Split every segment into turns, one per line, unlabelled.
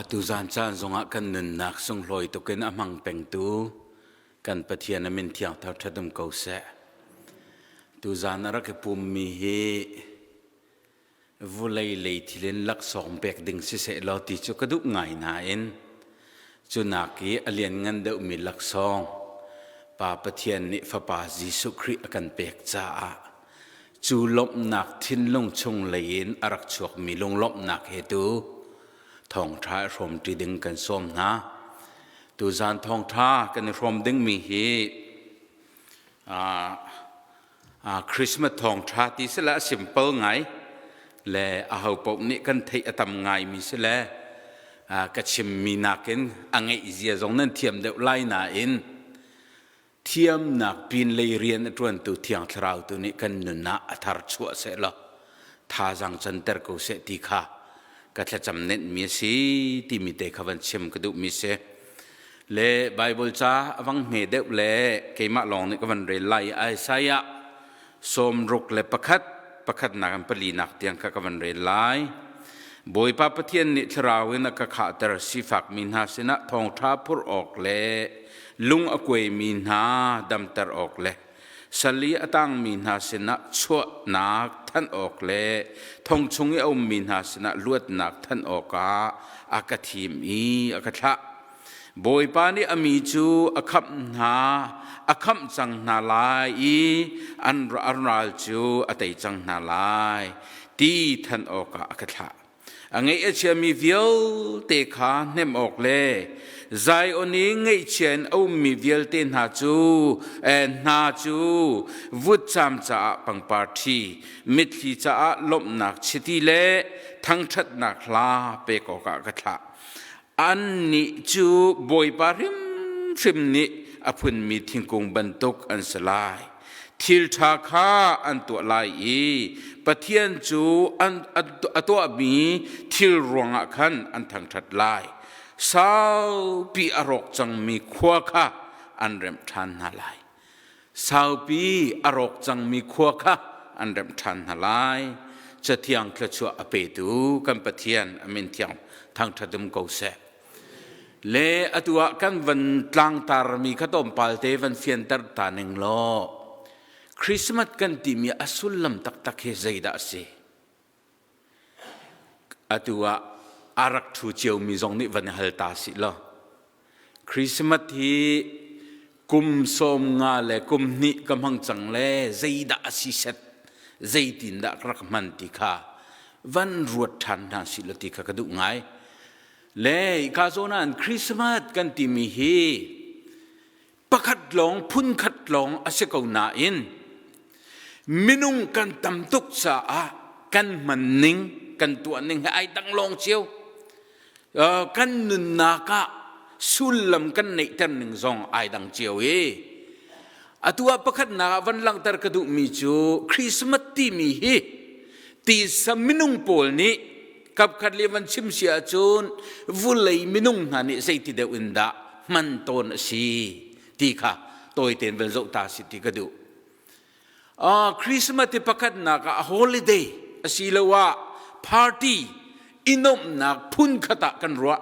tu zan chan zonga kan nun nak sung hloi to ken amang peng tu kan pathian amin thiang thau thadum ko se tu zan ara ke pum mi hi vulai lei thilen lak som pek ding si se lo ti chu kaduk ngai na en chu na ki alian ngan de mi lak song pa pathian ni fa pa jisu khri akan pek cha a chu lop nak thin long chung lein arak chuak mi long lop nak he tu thong tha rom ti ding kan som na tu zan thong tha kan rom ding mi hi Christmas thong tha ti se la simple ngai le a hau pop ni kan thei atam ngai mi se le ka chim mi nakin angai zia zong nan thiam de lai na in thiam nak pin le rian atron tu thiang thrau tu ni kan nu na athar chua se la tha jang chan ter ko se ti kha ka thla cham nen mi si ti mi te khawan chem ka du mi se le bible cha awang me de le ke ma long ni ka van re lai ai saya som ruk le pakhat na kan pali nak tiang ka van re lai boi pa pathian ni thrawin ka kha ter si fak min ha sina thong tha phur ok le lung akoi min ha dam tar ok le sali atang min ha sina chua nak than ok le thong chungi om min ha sina luat nak than oka akathim i akatha boi pa ni ami chu akham na akham chang na lai i anral chu atai chang na lai ti than oka akatha angai achami vial te kha nem ok le zai oni ngai chen au mi vial te na chu na chu vut cham cha pang party mitli cha lop nak chiti le thang that nak la pe ko ka katha an ni chu boi parim trim ni apun mi thingkung bantuk an salai thil tha kha an to lai e pathian chu an ato mi thil ronga khan an thang that lai sao pi arok chang mi khwa kha an rem than na lai sao pi arok chang mi khwa kha an rem than na lai cha thiang thla chu ape tu kan pathian amin thiang thang thadum ko se le atua kan van tlang tar mi khatom palte van fian tar taning lo Christmas kan ti mi asulam tak tak he zaida se atua arak thu chiu mi zong ni van hal ta si lo Christmas hi kum som nga le kum ni kamhang chang le zaida si set zaitin da rak man ti kha van ruat than na si lo ti kha ka du ngai le ka zona an Christmas kan ti mi hi pakhat long phun khat long ase ko na in minung kan tam tuk sa a kan man ning kan tu ning ai dang long chiu kan nun na ka sulam kan nei tan ning zong ai dang chiu e atua pakhat na van lang tar ka du mi chu Christmas ti mi hi ti sa minung pol ni kap khat le van chim sia chun vulai minung na ni sei ti de winda man ton si ti kha toi ten vel zo ta si ti ka du Christmas ti pakhat na ka holiday asilawa party inom na phun khata kan ruwa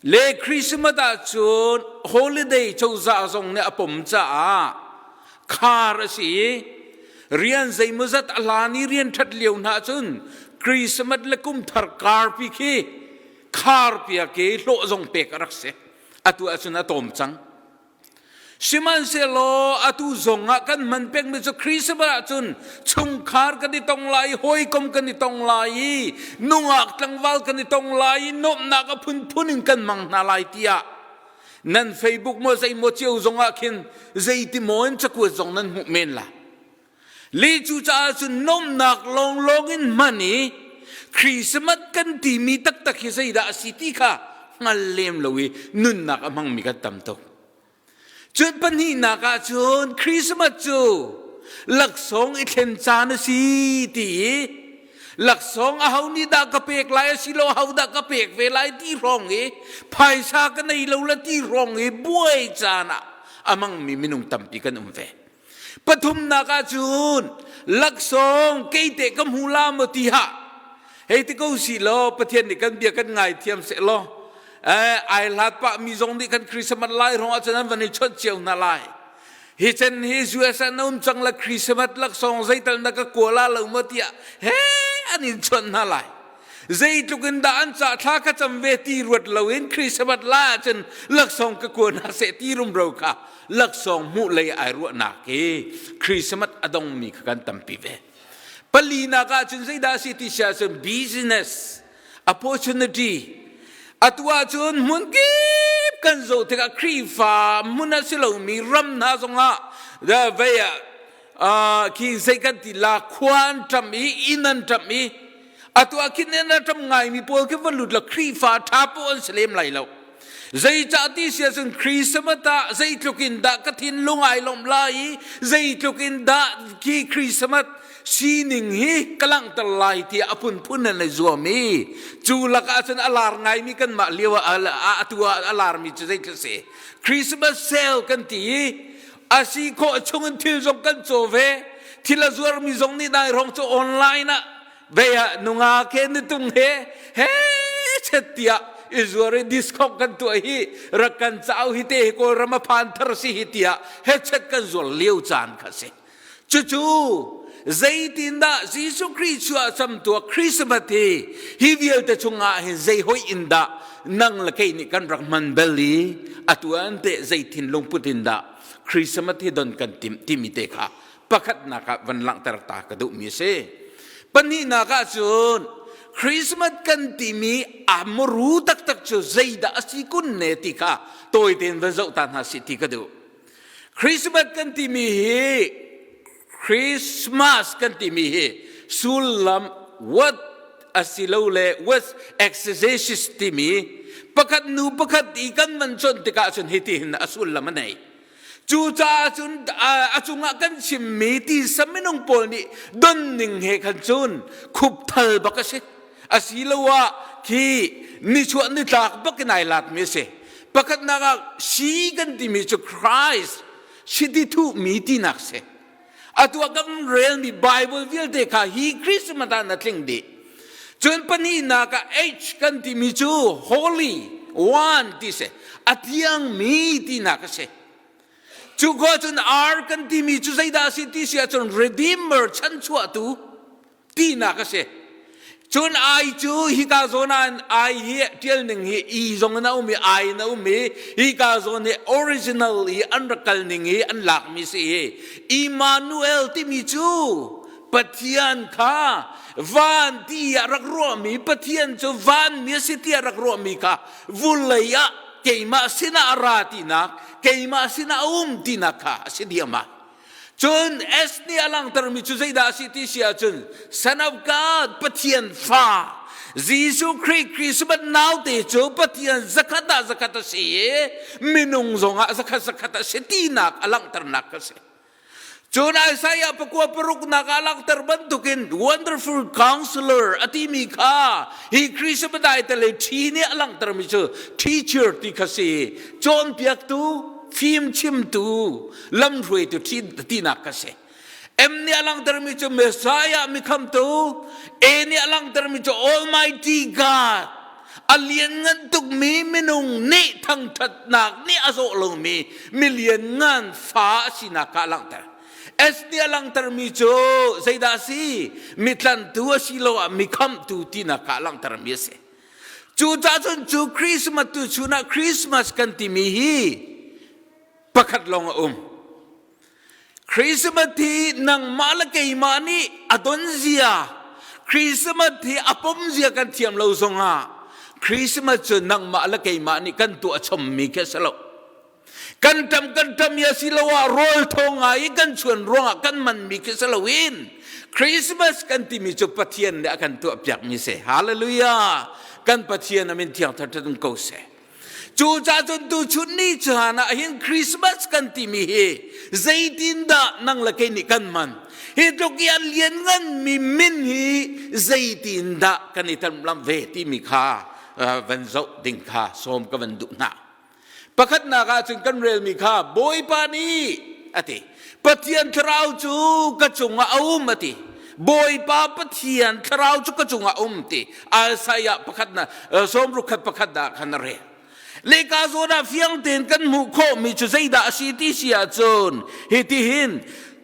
le Christmas da chun holiday chouza zong ne apom cha a khar si rian zai muzat alani rian that leu na chun Christmas le kum thar kar pi khi khar pia ke lo zong pek rak se atu achun atom chang siman se lo atu zonga kan man pek mi chu Christmas chun chung khar kan ni tong lai hoi kom kan ni tong lai nungak tlangwal kan ni tong lai nom na ka phun phunin kan mang na lai tia nan Facebook mo sai mo chiu zonga khin zai ti moin chaku zong nan hu men la le chu cha chun nom nak long long in mani Christmas kan ti mi tak tak hi sai da si ti kha ngal lem lowi nun nak amang mi ka tam tok chun pani na ka chun Christmas chu lak song i thlen cha na si ti lak song a hau ni da ka pek lai si lo hau da ka pek ve lai ti rong e phai sa ka nei lo la ti rong e buai cha na amang mi minung tampi kan ve pathum na ka chun lak song ke te kam hula mo ti ha เฮ้ยที่เขาสิโลประเทศนี้กันเบียกันไงเทียมเสร็จโลไอลาดปะมีทรงที่กันคริสต์มาสไล่รองอาจารย์วันนี้ชดเชียวน่าไล่ฮิจันฮิจวสนุ่มจังละคริสต์มาสลักสองใจตันนักกัวลาลงมาเตียเฮ้อันนี้ชนน่าไล่ใจทุกันดานจะท้าก็จำเวทีรวดเราเห็นคริสต์มาสลาจนลักสองกัวน่าเสตีรุมเราค่ะลักสองมุเลยไอรัวนักเอคริสต์มาสอดงมีกันตั้มปีเวปลีนักจนใจดาสิติชาจน business opportunity อัตวาจนมุนกีบกันโจทย์กับครีฟ้ามุนสิเรามีรำนาสงะเดเวียคีใส่กันติลาควันทำมีอินันทำมีอัตวาคิดเนี่ยนะทำไงมีพวกที่วันหลุดละครีฟ้าทับปนเสลมไหลเราใจจัดที่เสียจนคริสต์มาสใจทุกินดากทินลงไอลมไหลใจทุกินดาคีคริสต์มาสชีนิงฮีกำลังตะไลที่อภุนพุนในจัวมีจูลักอาจารย์อลาร์ไงมีกันมาเลียวตัวอลาร์มีจะได้ก็เสียคริสต์มาสเซลกันที่อาศัยโคชงที่จงกันโจเวที่ละจัวมีจงนี่ได้รองโจออนไลน์นะเวียนุงอาเคนตุงเฮเช็ดเตียอิจวรีดิสคอกกันตัวฮีรักกันเจ้าฮิเตโกรมาพันทรสิฮิเตียเฮเช็ดกันจัวเลี้ยวจานข้าเสียจู่ใจตินดาซิสุคริสชัวจำตัวคริสต์มาสฮิวิลแต่ชงอาเห็นใจหอยอินดานั่งละแค่นี้กันรักมันเบลีอัตัวอันเตใจตินลงพุทินดาคริสต์มาสโดนกันติมิเตค่ะประคัดนักวันหลังตระตากระดูมีเสปนินักจุนคริสต์มาสกันติมีอามรูตักจูใจดาสิกุนเนติค่ะตัวเต็นวันเจ้าตันหาสิติกระดูคริสต์มาสกันติมีคริสต์มาสกันที่มีสุลลัมวัดอาศิลเลวัดเอ็กซ์เซชิสที่มีประคัดนูประคัดอีกันมันจนติกาจนฮิติหินอาสุลลัมนั่นจู่จ้าจนอาจุงกันชิมมีที่สมัยน้องปอนี่ดนหนึ่งเหกันจนคุบทัลบักเสอาศิลวะที่นิชวนนิตากบักนายลาดมีเสประคัดนักชีกันที่มีจุคริสต์ชิดิทุมีที่นักเสอัตัวกันเรียนมีไบเบิลวิลเดค่ะฮีคริสต์มาตานัดเล่งดีจนปนีนักเอชกันที่มีจู holy one ที่เสอัตยังมีที่นักเสจูก็จนอาร์กันที่มีจูใจดาสิที่เสียจน redeemer ฉันชัวตูที่นักเสจนไอจูฮิกาโซนันไอเฮเทียนหนึ่งเฮอีจงน่ามีไอน่ามีฮิกาโซนเฮ original เฮอันรักกันหนึ่งเฮอันหลักมีสิเฮอิมานูเอลที่มีจูปะเทียนค่ะวันที่รักรัวมีปะเทียนจูวันมีสิที่รักรัวมีค่ะวุเลยะเกี่ยมาสินาราตินักเกี่ยมาสินาตินักค่ะสิเดียมาจนเอสเนียลังตรมิจุใจดาสิติเสียจนสนับการปะเทียนฟ้ายิสุคริสต์มาสนาวเตจูปะเทียนสักตาเสียมินุงจงสักตาเสียตีนักอลังตรนักเสียจนไอ้สายปะกัวปรุกนักอลังตรบันทุกิน wonderful counselor อติมิกาฮีคริสต์มาสได้แต่เลยทีนี้อลังตรมิจู teacher ที่เขาเสียจนเปียกตูฟิล์มชิมตูลำรวยตัวที่นักเสเอ็มเนี่ยลังตรมิจูเมสายามิคำตูเอเนี่ยลังตรมิจู Almighty God อเลียนเงินตุกมีมินุงนี่ทั้งทัดนักนี่อาโซลงมีมิเลียนเงินฟ้าสินักลังตรเอสเนี่ยลังตรมิจูใจดาซีมิทันตัวสิโลมิคำตูที่นักลังตรมิเสจูจ้าจนจูคริสต์มาสตูจูนักคริสต์มาสกันที่มีฮีประคัดลงคริสต์มาสที่นังมาลเกยมานีอดอนเซียคริสต์มาสที่อปมเซียกันเทียมเราสงะคริสต์มาสจนนังมาลเกยมานีกันตัวชมมีแค่สลบกันทำยาสิลาวารอลทองไงกันชวนร้องกันมันมีแค่สลวินคริสต์มาสกันที่มีจุดปะเทียนเนี่ยกันตัวเปียกมีเสฮาเลลูยากันปะเทียนนั้นเป็นเทียงทัดตุนเกาเสจูจ้าจนดูชุดนี้จานะเห็นคริสต์มาสกันที่มีเฮใจดินดานั่งละแค่นี้กันมันเฮตุกี้เลียนเงินมีมินฮีใจดินดากันนี่ทำลำเวที่มีค่าวันเจ้าดิ่งค่าสมกับวันดุนาประคัดนาคาจึงกันเรียลมีค่าบอยปานีอติปะเทียนทราวจูกระจงเอามาติ บอยป้าปะเทียนทราวจุกจุงอาติอาศัยประคัดนะสมรุขประคัดดาขันเรเลกาโซดาเฟียงเต็นกันมุโคมีจุใจดาสีที่เสียจนเฮติหิน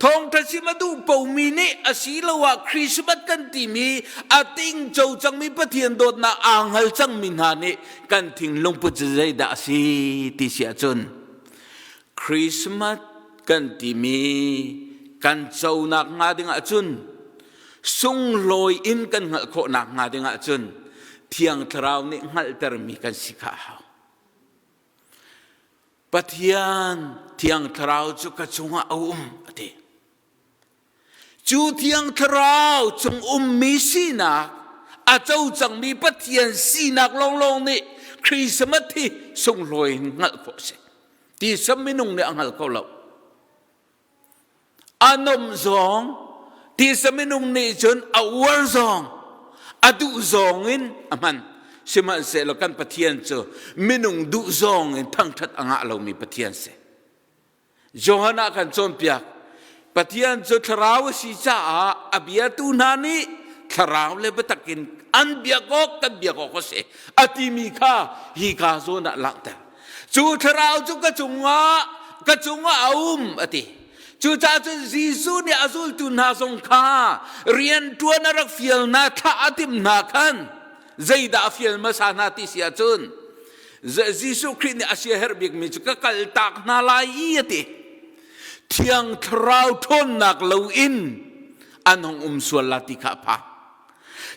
ทองทัศมาดูปูมีเนอสีละว่าคริสต์มาสกันที่มีอาติงโจจังมีปะเทียนโดดนาอ่างฮัลจังมินหานิกันทิ้งลงปุจใจดาสีที่เสียจนคริสต์มาสกันที่มีกันโจนักงาดิงอาจุนส่งลอยอินกันหักโคนักงาดิงอาจุนเที่ยงทราวนี่หัลเตอร์มีกันสิกาหาวปะเทียนเที่ยงทราวจุกจงอาเดจูเที่ยงทราวจงมีสีนักอาเจ้าจังมีปะเทียนสีนักลงนี่คริสต์มาสที่ส่งลอยหักโคเสที่สมินุงเนี่ยหักโคเราอานมซองที่สมินุงนี่จนอวรซองอดุซองอินมันสมัยเสร็จแล้วกันปะเทียนเจอมินุงดุซองอินทั้งทัดอ่างเรามีปะเทียนเสโยฮันอากันจนเปียกปะเทียนเจอทราวสิจ้าอเบียตุนานีทราวเลยไปตักินอันเบียกอกกันเบียกอกเสอติมีค่าฮีกาโซนักลังแต่จูทราวจูกระจุงอาอติจูจ่าจุนซีซูเนี่ยอาซูลตุนาสงคาเรียนตัวนรักฟิลนาท่าอติมนาคันใจดาฟิลมาสานาติเสียจุนซีซูคริสเนี่ยอาเซียเฮร์บิกมิจุกกัลตักนาลายติเที่ยงทราวทนนักเลวอินอันของสวลาติกาพา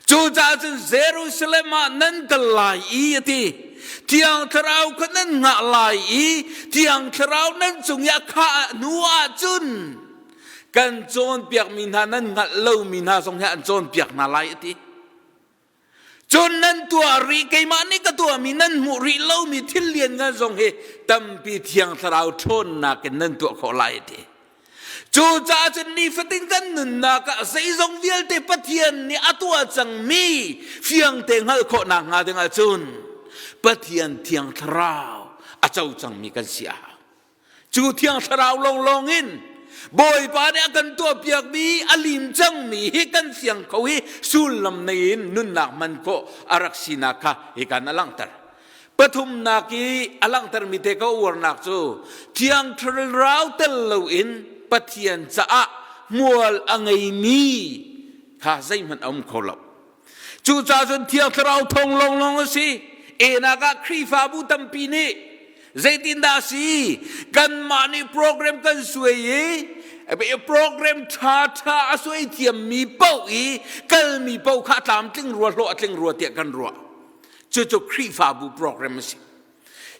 จูจ่าจุนเยรูซาเล็มนั้นกลายติเที่ยงทราวคนนั้นงะลายเที่ยงทราวนั้นจงอยากฆ่านัวจุนกันโจนเปียกมินานั้นงะเล่ามินาทรงอยากโจนเปียกนาลายติจนนั้นตัวรีเกมานี่ก็ตัวมินั้นมุริเล่ามีทิลเลียนกันทรงเฮตั้มปีเที่ยงทราวทนนักนั้นตัวขอลายติจูจ่าจุนนี่ฟัดติงกันนุนนักใส่ทรงเวียลเตปะเทียนนี่อตัวจังมีเฟียงเตงหัลโคนักงาดิงอาจุนปะเทียนเที่ยงทราวอาเจ้าจังมีกันเสียจูเที่ยงทราวลงอินบอยปาเนี่ยกันตัวเปียกมีอลิมจังมีให้กันเสียงเขาให้สุลลำในอินนุนนักมันก็อารักษินาคาให้กันอลังตรปฐุมนากีอลังตรมีเตก็อวรนักจูเที่ยงทราวเตลลอินปะเทียนจะอะมัวอังไงมีข้าใจมันอมเขาลับจูจ่าจนเที่ยงทราวทงลงสิเอนักครีฟาบุตัมปีนีใจตินดาสีกันมาในโปรแกรมกันสวยโปรแกรมชาสวยเทียมมีเป้ากันมีเป้าข้าตามจึงรัวโลจึงรัวเตียกันรัวจู่ครีฟาบุโปรแกรมสิ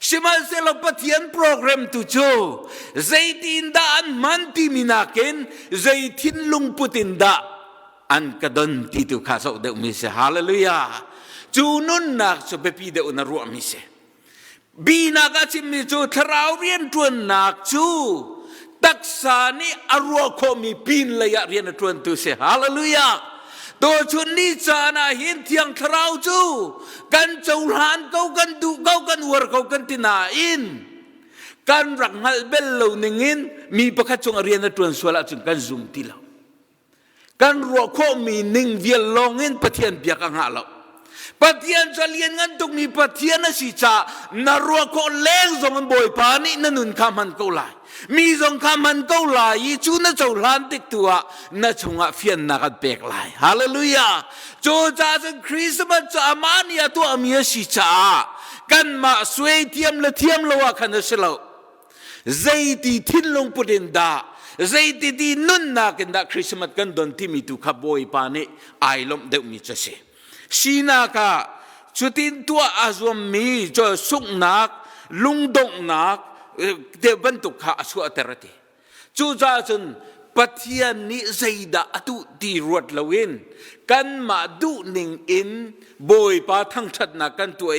ชิมาเซลปะเทียนโปรแกรมตุโจใจตินดาอันมันติมินาเกนใจทินลุงปุตินดาอันกระดนติตุข้าสุดเดอมิเสฮาเลลูยาจูนุนนักจะไปปีเดอุนรัวมิเสบีนักจิมิจูทราวเรียนจวนนักจูตักษานี่อรัวโคมีปีนเลยเรียนจวนตุเสฮาเลลูยาตัวชุนนี้จานาเห็นเที่ยงทราวจูกันจูหันเขากันดูเขากันวัวเขากันตินาอินกันรักหัลเบลลูนิงินมีประคัตจงเรียนจวนสวละจงกันซุ่มติลากันรัวโคมีนิ่งเวียลงอินปะเทียนเบียกังหาลาปะเทียนจะเลียนกันตรงมีปะเทียนนะสิจ้านรัวโคเล้งจงมันบ่อยปานี่นั่นนุนคำมันก็ลายมีจงคำมันก็ลายจูนั่นจะหลานติดตัวนั่นจงอ่ะเฟียนนักเบกลายฮาเลลูยาโจจ้าจังคริสต์มาสจะอามานี่ตัวอามีสิจ้ากันมาสวยเทียมละเทียมละว่ากันนะสิเราใจที่ทิ้งลงปุดินดาใจที่นุ่นนักนักคริสต์มาสกันโดนที่มีตุขบ่อยปานี่ไอลมเดวมีจะเสชีนักจุดที่ตัวอาจจะมีจะสุกนักลุงดงนักเดี๋ยวบรรทุกข้าสุดเตระทีจู่จ้าจนปะเทียนนี้ใจดาตุตีรวดละวินกันมาดูนิ่งอินบอยปาทั้งชัดนักกันตัว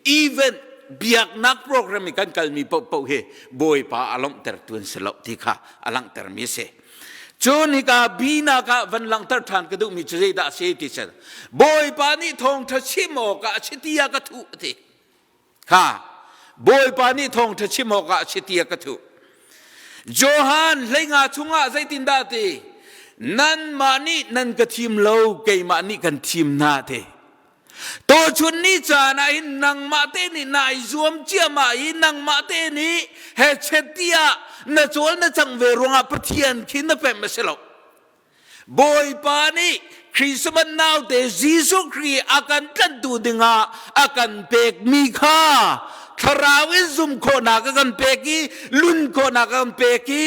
อีเวนเบียกนักโปรแกรมกันกันมีเป่าเฮบอยปาอารมณ์เตระตัวสลบที่ข้าอลังเตระมีเสจนี่กาบีนักวันหลังตรฐานกระดูกมีใจดาเสียที่เสดบอยปานี่ทองทัชชิโมกะชิติยากระทุติค่ะบอยปานี่ทองทัชชิโมกะชิติยากระทุโจฮันเลยงาชุงะใจตินดาติ นั่นมานี่นั่นก็ทีมเราเกยมานี่กันทีมนาเทตัวชุนนี้จานะอินนังมาเตนี่นายรวมเจียมาอินนังมาเตนี่เฮเชติยาน่ะจวนน่ะจังเวรวงปะเทียนคินน่ะเป็นไม่ใช่หรอกบอยปานี่คริสต์มาสนาวเตจิสุครีอากันตันตูดิงาอากันเปกมีค่าทราวิซุมโคนากันเปกีลุนโคนากันเปกี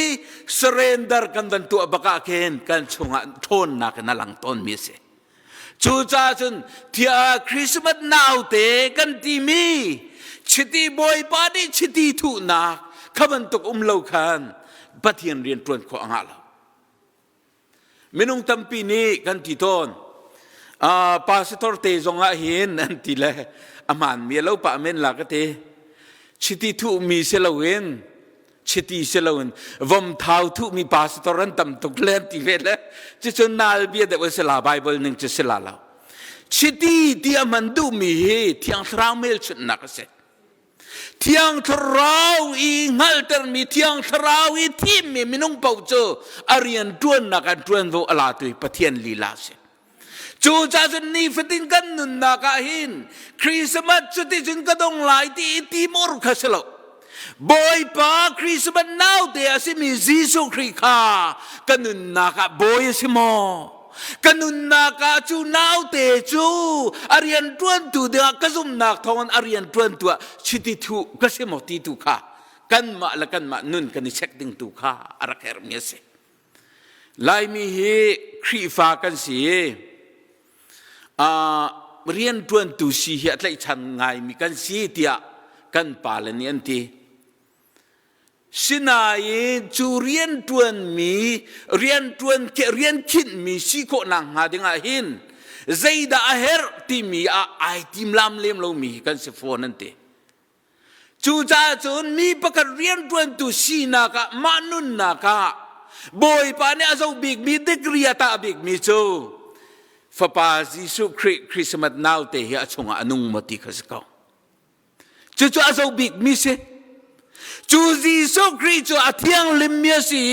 เซเรนเดอร์กันตันตัวบักเคนกันชงอันทนนักนั่งหลังต้นมิเสจูจ้าจนที่คริสต์มาสนาวเตกันที่มีชิตีบอยปานี่ชิตีทุนักขบันตุกเล่าขันปะเทียนเรียนตรวนข้ออ่างเรามินุงตัมปีนี้กันที่ต้นพาสตอร์เตจงอาหินนั่นทีละอามันมีเล่าปะเมนหลักเตชิติทุมีเสลวินชิติเสลวินวมเท้าทุมีพาสตอรันตัมตุกเล่นที่เวลาจะจนนาลเบียดว่าเสลาไบเบิลหนึ่งจะเสลาเราชิติที่อามันดูมีที่อังทราวเมลชุดนักเสที่อังทราวอีงัลเตอร์มีที่อังทราวอีที่มีมินุงเป่าโจอารียนตวนนักตวนโวอลาตุยปะเทียนลีลาเสจูจ้าจนนี่ฟตินกันนุนนักหินคริสต์มาสจุดที่จุนกระดงไหลที่มอร์คัสโลบอยป้าคริสต์มาสนาวเดียสิมีจิสุคริคากันนุนนักบอยสิโมกันนุนนักจูนาวเตจูอารียนตวนตัวเดียกซุมนักทอนอารียนตวนตัวชิติทุกสิโมติทุขากันมาละกันมานุนกันเช็คดิ้งทุขาอารักเฮร์มีเสไลมีเฮครีฟ้ากันสิเรียนตวนตุสีเหตุไรฉันไงมีกันสีเดียกันปาลเนียนทีสินายจูเรียนตวนมีเรียนตวนเรียนคิดมีสิโคนังหาดิงาหินใจดาเฮร์ที่มีไอติมลำเลี้ยมเรามีกันสิโฟนันทีจูจ้าจนมีประกาศเรียนตวนตุสีนักมานุนนักบอยปาเนี่ยจะบิกมีเด็กเรียตาบิกมีจูฟาปาจิสุคริสต์มาสนาวเตะชงอนุมติขสกาวจู่ๆอาจจะบิกมิเสจู่จิสุคริสต์อาเทียงลิมเมียสี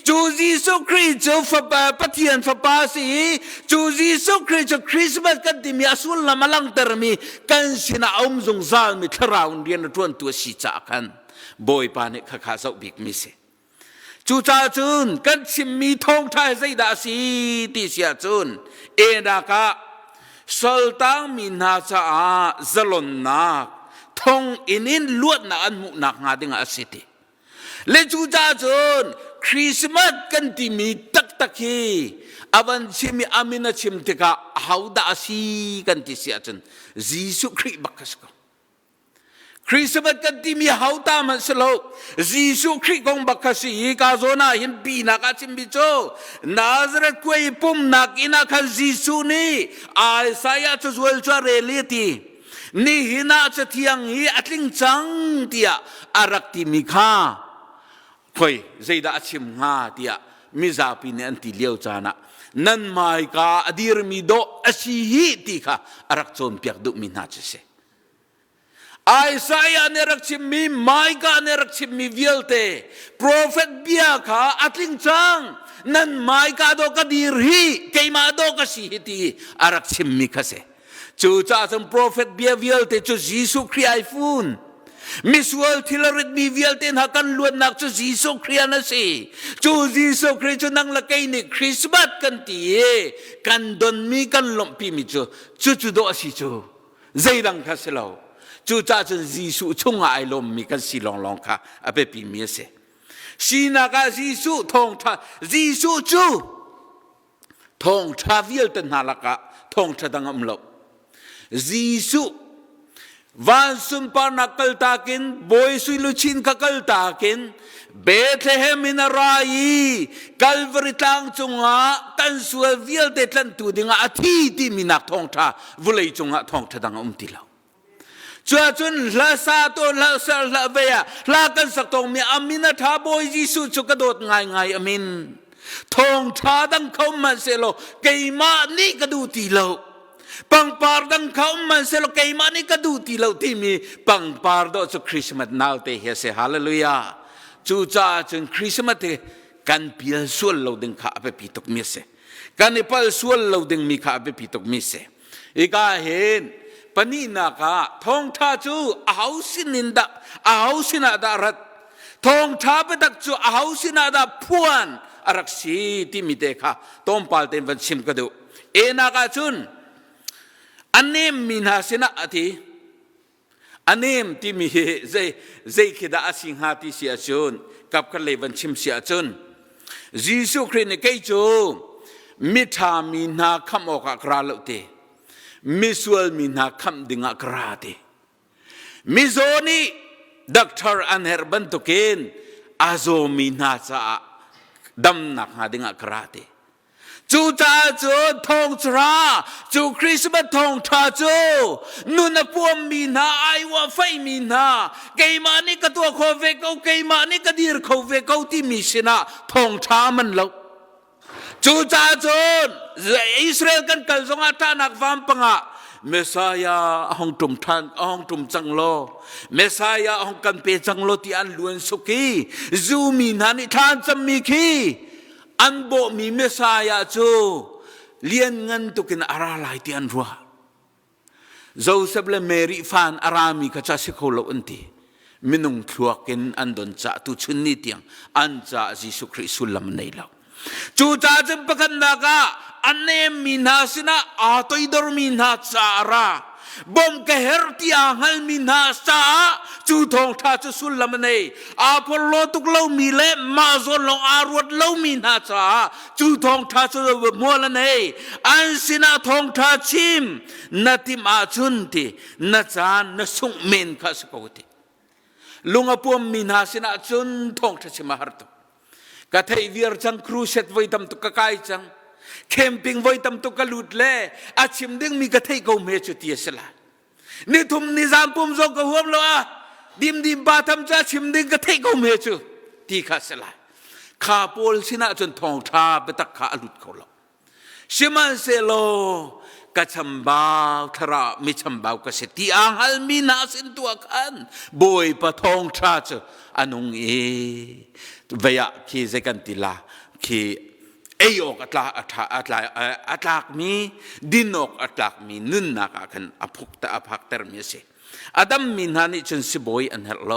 จู่จิสุคริสต์ฟาปาปะเทียนฟาปาสีจู่จิสุคริสต์คริสต์มาสกันที่มีอาสุนละมาลังเตอร์มีกันสินะอมจงซาลมีทราวน์เรียนทวนตัวสิจักกันบอยปานิข้าจะบิกมิเสจูจ้าจุนกันชิมมีทองไทยใจดาสีติเสียจุนเอ็นากะสลตังมินาจาจลนนักทองอินินลวดนักอันมุนักงาดิงอาสิติเลจูจ้าจุนคริสต์มาสกันที่มีตักฮีอาวันชิมีอามินาชิมติกาฮาวดาสีกันที่เสียจุนจิสุคริบักสกคริสต์มาสกันที่มีฮาวตามันสโลจิสุคริกงบักสีกาโซนาหินปีนักชิมบิโจนาซาเรตควยปุ่มนักอินักจิสุนี่อาสายจะจวลจวเรลีตีนี่หินาจะเทียงฮีอัตลิงจังเตียอารักติมิคาคอยใจดาชิมงาเตียมิซาปินอันติเลียวจานะนั่นหมายกาอดีรมิโดอชีฮีติค่ะอารักโจมเปียกดุมินาจะเสไอซายาเนรักชิมมีไมกาเนรักชิมมีวิลเตโปรเฟตเบียค่ะอัตลิงจังนั่นไมกาโดกดีรีเกมาโดกสีฮิตีอารักชิมมีค่ะเสจูจ้าสัมโปรเฟตเบียวิลเตจูจิสุครีไอฟูนมิสวลทิลริดมีวิลเตนหักันล้วนนักจูจิสุครีนะสิจูจิสุครีจูนังละไกนี่คริสต์มาสกันตีกันดอนมีกันลมพิมิจูโดอสิจูใจดังค่ะเสลาจู่จ้าจนจิสุชงไอลมมีกันสิลองค่ะอเปปีมีเสสีนักจิสุทองทาจิสุจูทองทาวิลตันนาลักะทองทาดังอมลบจิสุวันสุนปานักกัลตากินบอยสุลุชินกัลตากินเบธเลเฮมินารายกัลวริตังจงอาตันสววิลเตตันตูดิงอาทีที่มีนักทองทาวุเลยจงอาทองทาดังอมติลาจวนลาซาโตลาซาลาเวียลากันสักตรงมีอามินาทาบอยจิสุจุกระโดดง่ายอามินทองทาดังเขามันเสโลเกยมานี่กระดูตีโลปังปาร์ดังเขามันเสโลเกยมานี่กระดูตีโลที่มีปังปาร์ดอจุคริสต์มาสนาวเตเฮเสฮาเลลูยาจูจ้าจนคริสต์มาส กันเปียส่วนเราดึงขาไปปีตกมิเสกันในปัลส่วนเราดึงมีขาไปปีตกมิเสอีกาเห็นปนีนากาทองท้าจูเอาสินินดาเอาสินาดารัดทองท้าไปตักจูเอาสินาดาพวนอารักษีที่มีเด็กค่ะต้มปาลเต็มวันชิมกระดูเอนากาจุนอันนี้มีนาสินะอธิอันนี้ที่มีใจคิดอาสิงหาที่เสียจุนกับกันเลยวันชิมเสียจุนยิสุคริสต์ในเกจูมิทามีนาคำออกกราลเตมิสวลมีนาคำดึงกราเตมิโซนีด็อกเตอร์อันเฮอร์บันตุเกนอาโซมีนาซาดำนักหาดึงกราเตจูจ้าจูทองจราจูคริสต์มาสทองท้าจูนุนพวมมีนาไอว่าไฟมีนาเกยมานี่ก็ตัวโคเวกเอาเกยมานี่ก็ดีร์โคเวกเอาที่มีชนะทองท้ามันแล้วจูจ้าจูอิสราเอลกันกัลซงอาตานักฟามปังะเมสายาห้องตุ่มทันห้องตุ่มจังโลเมสายาห้องกันเปจังโลที่อันล้วนสุขีจูมีนานิทานจำมีขีอันโบมีเมสายาจูเลียนเงินตุกินอาราลายที่อันรัวโจเซฟและเมรี่ฟานอารามีกระจายสิโคโลอันตีมินุงทัวกินอันดนจ่าตุชุนนิตียงอันจ่าจิสุคริสุลลามในเราจูจ่าจึงประกันดากาอันเนมีนาสินะอาตัวอิดรมีนาจาราบอมกะเฮร์ติอาฮัลมีนาซาจูทองท้าจะสุลลามในอาพอลโลตุกเล่ามีเล่มาโซลงอารวดเล่ามีนาซาจูทองท้าจะมัวละในอันสินะทองท้าชิมนาติมาจุนตินาจานนาสุงเมนข้าสกอติลุงอพวมมีนาสินะจุนทองท้าชิมาฮาร์ตุกะเทยวิร์จังครูเซตไว้ทำตุกกายจังแคมปิ้งไว้ทำตุกลุดเล่อาชิมดึงมีกะเทยกูเมจุตีสละนี่ทุ่มนิซามปุ่มจงกหัวมโลอาดิมบาทำจ้าชิมดึงกะเทยกูเมจุตีข้าสละข้าพอลสินะจนทองท้าไปตักข้าลุดเขาละชิมันเซโลกะชมบ่าวทระมิชมบ่าวกะเสตีอังฮัลมีนาสินตัวกันบอยปะทองท้าจอันงเวียคีเซกันติลาคีเอโยกอัตลากมีดินอกอัตลากมีนุนนักกันอภุกตะอภักเตอร์มีเสอดัมมินฮานิจนสิบอยอันเฮลโล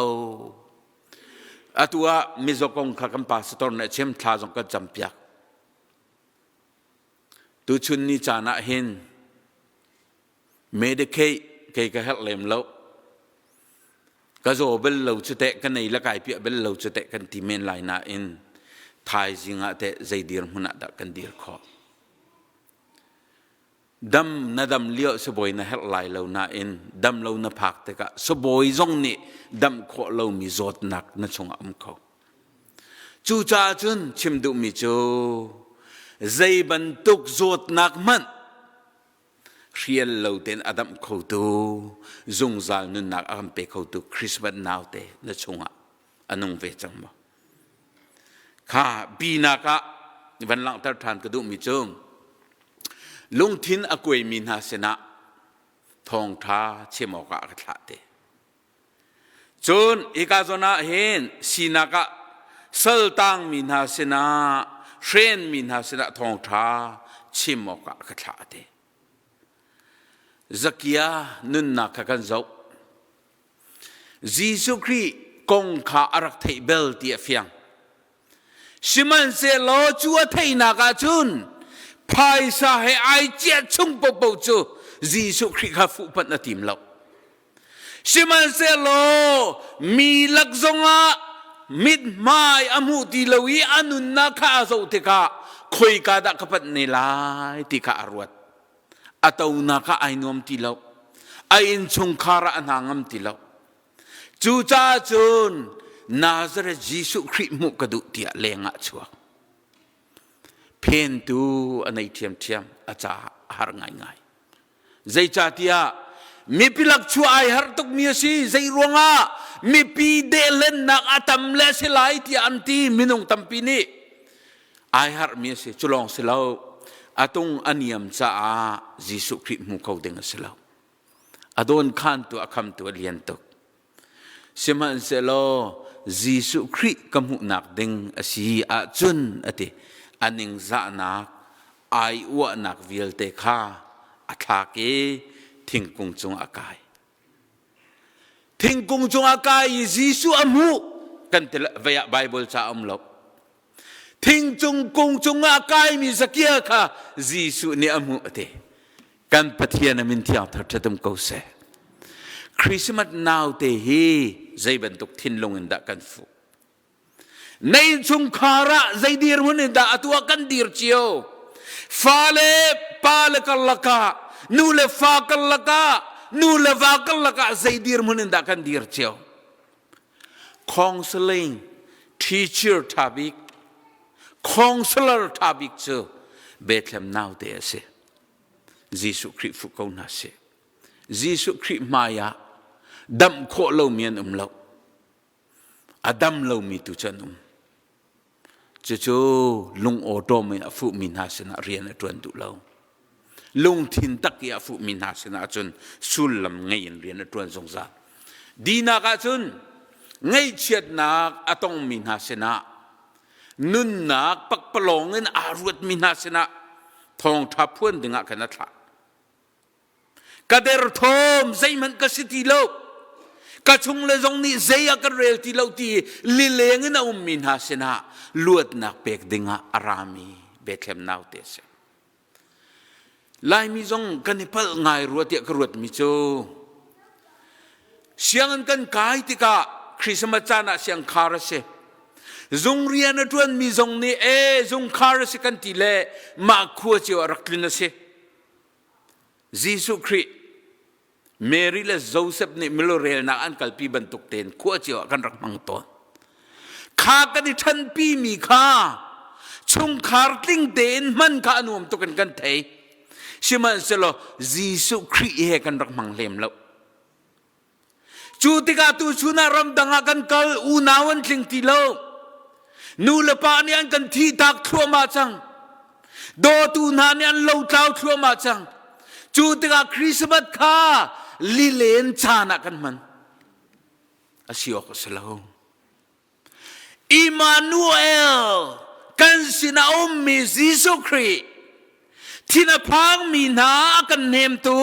อตัวมิโซกงขกันปาสตอร์เนเชมทาจงกันจำเปียกตุชุนนิจานะเห็นเมดิเคเกยก็เฮลเลมโลก็จะเบลเราจะเตะกันในละกายเปียเบลเราจะเตะกันที่เมนไลน์น่ะอินไทยจิงอาเตะใจดีร์มุนัดกันดีร์ขอดัมนาดัมเลี้ยวสบอยน่ะเฮลไลน์เราน่ะอินดัมเราน่ะพักเตะกะสบอยจงนี่ดัมขอเรามีจอดหนักน่ะชงอัมเขาจูจ่าจุนชิมดุมิจูใจบรรทุกจอดหนักมันเรียนเราเต็นอดัมเขาตูจงจานุนนักอัมเปเขาตูคริสต์มาสนาวเตน่ะชงอันนงเวจังบ่ข้าบีนักะวันหลังตัดทานกระดูกมิจงลุงทินอกุยมินาเสนะทองท้าเชมอกะกะทะเตจนอีกาจนะเห็นสีนักะเซลตังมินาเสนะเทรนมินาเสนะทองท้าเชมอกะกะทะเตซักยานุนนักกันเจ้ายิสุครีกงข้าอารักไทเบลที่เฟียงชิมันเซโลจัวไทนากาจุนภายสาให้ไอเจียชุงปบจูยิสุครีข้าฟุปันนาทีมเราชิมันเซโลมีลักษณะมิดไม้อมุติลวีอนุนนักข้าเจ้าเทกาคุยกันดักปันเนลายที่ข้าอรวดatau naka ay nom tilaw ay insungkara anangam tilaw juja jun Nazareth Jesus Christ mu kadu tia lenga chua pen tu anay tiam acha har ngai zai cha tia mi pilak chua ay har tuk mi si zai ruanga mi pi de len nak atam le silai tia anti minung tampini ay har mi si chulong silaw atong aniam sa Jesu Christ mu kau dengan selaw adon kan tu akam tu alian tu siman selo Giêsu Christ cầm hụ nạc đinh asi a chun ati aning za nak ai wa nak vil te kha athake thing kung chung akai thing kung chung akai Giêsu amu kan tel vaya Bible cha amlo thing kung chung akai mi zakia kha Giêsu ni amu ate kan pathian min thiang thar thatum ko se Christmas now te hi zai ban tuk thin long in da kan fu nei chung khara zai dir mun da atua kan dir chiao fale pal kallaka nule fa kallaka nule va kallaka zai dir mun da kan dir chiao counseling teacher tabik counselor tabik chu Bethlehem now te ase Giêsu Christ fu ko na se Giêsu Christ maya dam kho lo mian lo adam lo mi tu chan chu lung o to mi fu min ha sena rian atun tu lo lung thin tak ya fu min ha sena chun sul lam ngai in rian atun song za dina ka chun ngai chiat nak atong min ha sena nun nak pak palong in arut min ha sena thong tha phun dinga kana tha kader thom zai man ka siti lo ka chung le zong ni zai ka rel ti lo ti li leng na min ha sena luat nak pek dinga arami Bethlehem now te se lai mi zong kanipal ngai ruat ya ruat mi chu siang kan kai ti ka Christmas chana siang khara se zong rian atun mi zong ni zong khara se kan ti le ma khu chi raklina se Giêsu Christ Mary le Joseph ni milorel na an kalpi bantuk ten khu chi kan rak mang ton kha kan ni than pi mi kha chung khar tling den man kha anuam to kan thei siman selo Giêsu Christ he kan rak mang lem lo chu ti ka tu chuna ram danga kan kal unawan tling ti lo nu le pa ni an kan thi tak thua ma chang do tu na ni an lo tau thua ma chang chu ti ka Christmas kha li len chana kan man asio ko selo Emmanuel kan sina mi Giêsu Christ thina phang mi na kan nem tu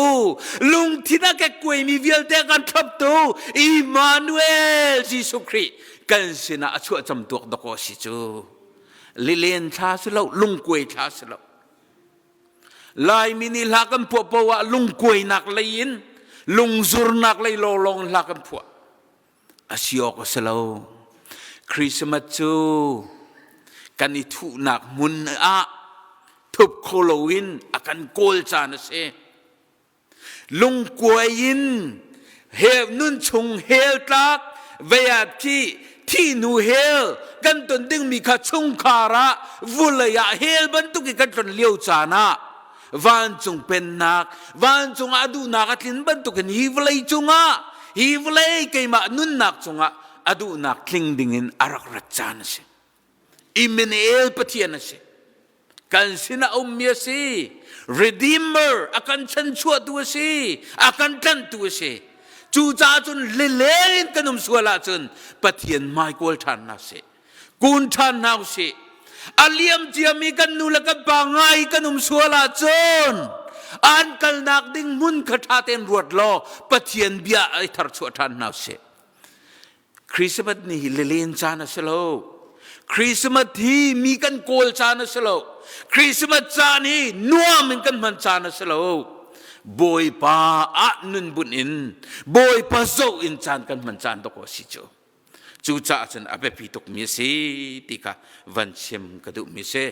lung thina ke koi mi vial te kan thap tu Emmanuel Giêsu Christ kan sina achu cham tok da ko si chu li len tha selo lung koi tha selo lai mini la kan po po wa lung koi nak lein lung zur nak lei lo long la kan po asio ko selo Christmas chu kan ithu nak mun a thup Halloween akan kol chan se lung kuain he nun chung hel tak vayat thi nu hel kan ton ding mi kha chung khara vulaya hel ban tu ki kan ton liu chana van chung pen nak van chung adu nak atlin ban tu kan hivlai chunga hivlai ke ma nun nak chunga adu nak kling dingin arak rachan se Emmanuel pathian se kan sina umya si redeemer akan chan chua tu si akan tan tu si chu cha chun lelein kanum suala chun pathian Michael than na se kun than na se aliam jiami kan nula ka bangai kanum suala chun an kal nak ding mun khatha ten ruat lo pathian bia ai thar chu than na se Christmas ni lelein chana selo Christmas hi mi kan kol chana selo Christmas chani nuam min kan man chana selo boy pa a nun bun in boy pa zo in chan kan man chan to ko si chu chu cha chen ape pitok mi si tika van chem ka du mi se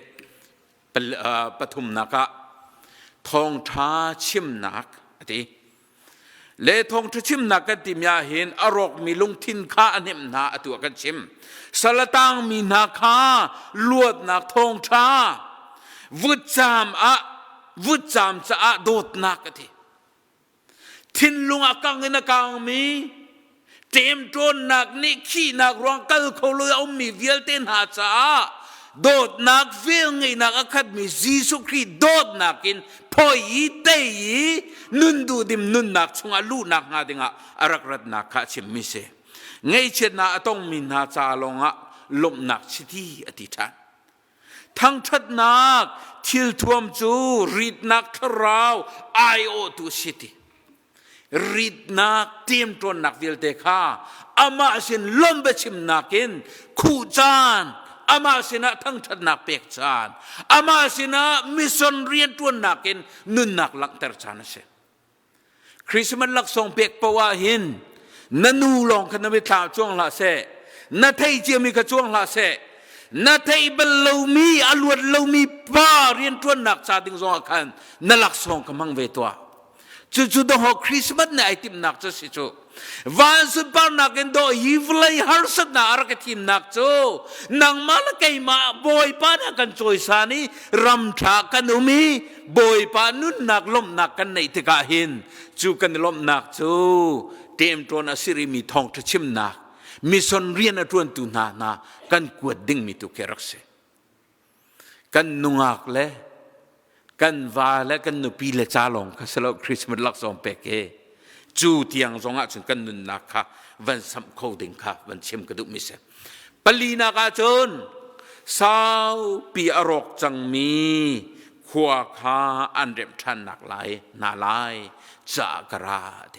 pathum naka thong tha chim nak ati le thong tha chim nak ka ti mya hin arok mi lung thin kha anem na atu kan chim salatang mi na kha luat nak thong tha vut cham cha a dot nak ati thin lung akang in akang mi tem tron nak ni khi nak rong kal kholo om mi vial ten ha cha dot nak vil ngai nak akhat mi Giêsu Christ dot nakin phoi te nun du dim nun nak chunga lu nak nga dinga arakrat nak kha chim mi se ไงเช่นน่ะต้องมีนาจาลงะลมหนักชิดีอธิษฐานทั้งทัดนักทิลทวมจูรีดนักทราวไอโอตุชิตีรีดนักเตรียมตัวนักวิลเตคาอามาสินล้มเบชิมนักินคู่จานอามาสินะทั้งทัดนักเปกจานอามาสินะมิสนเรียนตัวนักินนุนนักหลังเตอร์จานเสคริสต์มาสหลักส่งเปกปวาหินนันูลองขณะเวลาช่วงละเสนัทไอเจียมีกระช่วงละเสนัทไอเบลลูมีอลวดลูมีป้าเรียนตัวนักชาติงสองขันนัลักส่งกำลังเวตัวจู่ๆต้องหอคริสต์มาสในไอติมนักจะสิจูวันสุดปานักเอ็นโดฮิวเลยฮาร์สัตนาอารักทีมนักจูนังมาลกัยมาบอยปานักกันจอยสานีรำชากันอุมีบอยปานุนนักล้มนักกันในติกาหินจูกันล้มนักจูเตรียมตัวนักสิริมีทองจะชิมนักมีสนเรียนตัวตุนากันกวดดิ่งมีตุเครักเสกันนุงักเลกันวาและกันนุปีเลจาลงก็สละคริสต์มาสลักสองเปกเอจูเตียงสองอ่ะจนกันนุนนักค่ะวันสัมโคดิ่งค่ะวันเชื่อมกระดูกมิเสปลีนักอาจนสาวปีอรกจังมีขวาคาอันเร็มชันหนักหลายนาลายจากราเด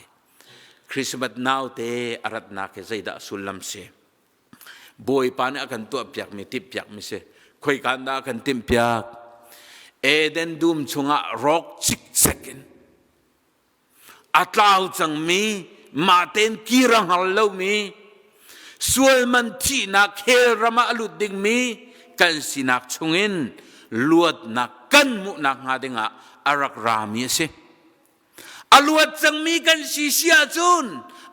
คริสต์มาสนาวเตอรัตนาเกใจดาสุลัมเสบอยปานอากันตัวเปียกมีติเปียกมิเสคุยกันดากันติมเปียกเอเดนดูมชงะรอกจิกเซกินอัตลาวจังมีมาเตนกีรังฮัลโลมีส่วนมันที่นักเฮรามาลุดดิงมีกันสินักชงอินลวดนักกันมุนักงาดิงะอารักรามีเสอลวดจังมีกันสิเสียจุน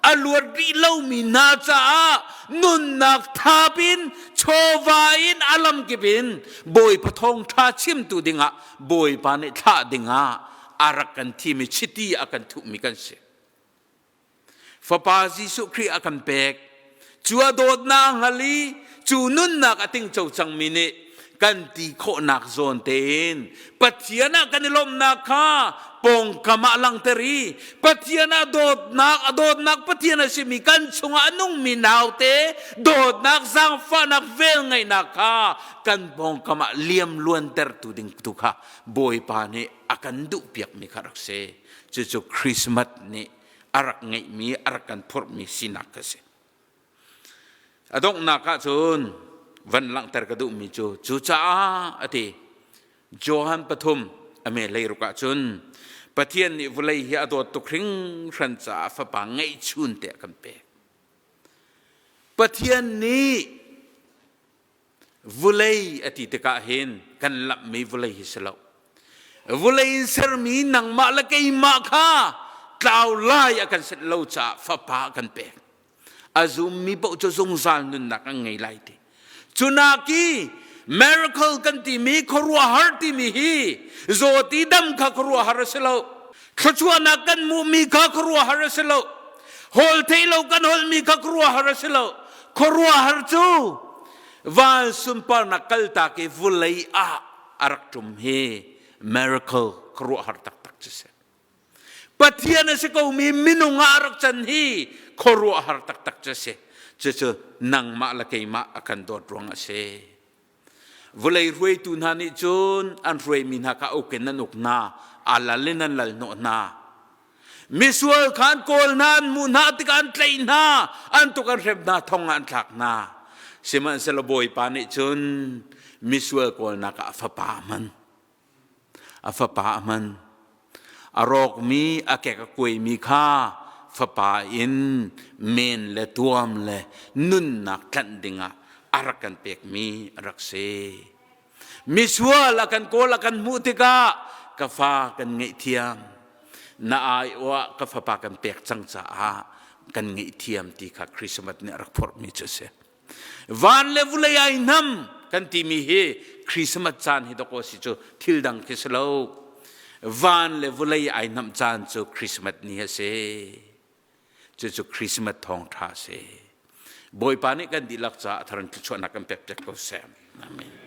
อลวดรีเล่ามีนาจานุนนักทาบินโชวาอินอาลัมกิบินบอยปะทงทาชิมตูดิงะบอยปานิทาดิงะอารักกันที่มีชิตีอากันทุมีกันเสฟาปาซิสุครีอากันเปกจัวโดดนางฮลีจูนุนนักอติงเจ้าจังมิเนกันตีโคนักโซนเตนปัจเจียนักกันลมนักข้าปงกะมะลังเตรีปัจเจียนักโดดนักปัจเจียนักสิมีกันชงอนุงมีนาวเตโดดนักสังฟ้านักเวลไงนักข้ากันปงกะมะเลียมล้วนเตอร์ตุดิงตุข้าบอยปานีอากันดุเปียกมีคารักเซจู่ๆคริสต์มาสนี่อารักไงมีอารักกันพอมีสินักเสอดงนักจุนวันหลังแต่กระดูมีจูจ้าอธิโจฮันปฐุมอเมเลยรุกจุนปะเทียนนี่วลัยเฮียตัวตุคริงขันจ่าฝปังไงชุนเตะกันเปปะเทียนนี้วลัยอธิตะกะเห็นกันลับมีวลัยฮิสลาววลัยเสรมีนังมาละกัยมาค่ะกล่าวไล่กันเสร็จแล้วจ่าฝปากันเปอาซุมมีปกจะสงสารนุนนักไงไล่ทีจุนักีmiracle กันที่มีครัวฮาร์ที่มีฮีโจตีดำข้าครัวฮาร์เซลขจวนักกันมูมีข้าครัวฮาร์เซลฮอลเทโลกันฮอลมีข้าครัวฮาร์เซลครัวฮาร์จูวันสุมปานักกัลตากีฟุลัยอารักจุมเฮ miracle ครัวฮาร์ตักตักเจสปัจเจียนเสกมีมินุงอารักจันฮีครัวฮาร์ตักตักเจสจะนังมาละเกยมาอากันโดดรวงเสวลัยรวยตุนหานิจนอันรวยมินหากาโอเกนันอุกนาอาลาเลนันลัลโนนามิสวลขันโกลนันมุนาติกันเตยนาอันตุกันเร็บนาทองอันทักนาเสมันเซลบอยปานิจนมิสวลโกลนักอาฟปามันอารอกมีอาแกกกุยมีค่าฝปาอินเมนและตัวมและนุนนักกันดิงะอารักกันเปียกมีรักเซมิสวาละกันโกละกันมุติกากะฟากันไงเทียมนาอายว่ากะฟาปากันเปียกจังจ้ากันไงเทียมที่ข้าคริสต์มาสเนี่ยรักพอร์มิเจเซวันเลวุเลยายนำกันที่มีเฮคริสต์มาสจานฮิตโกสิจูทิลดังคิสโลวันเลวุเลยายนำจานจูคริสต์มาสนี่เซจูคริสต์มาสทองท่าเซบอยปานิกันดีลักษะทารันทุชวนักกันเปรียบเทียบกับแซมอาเมน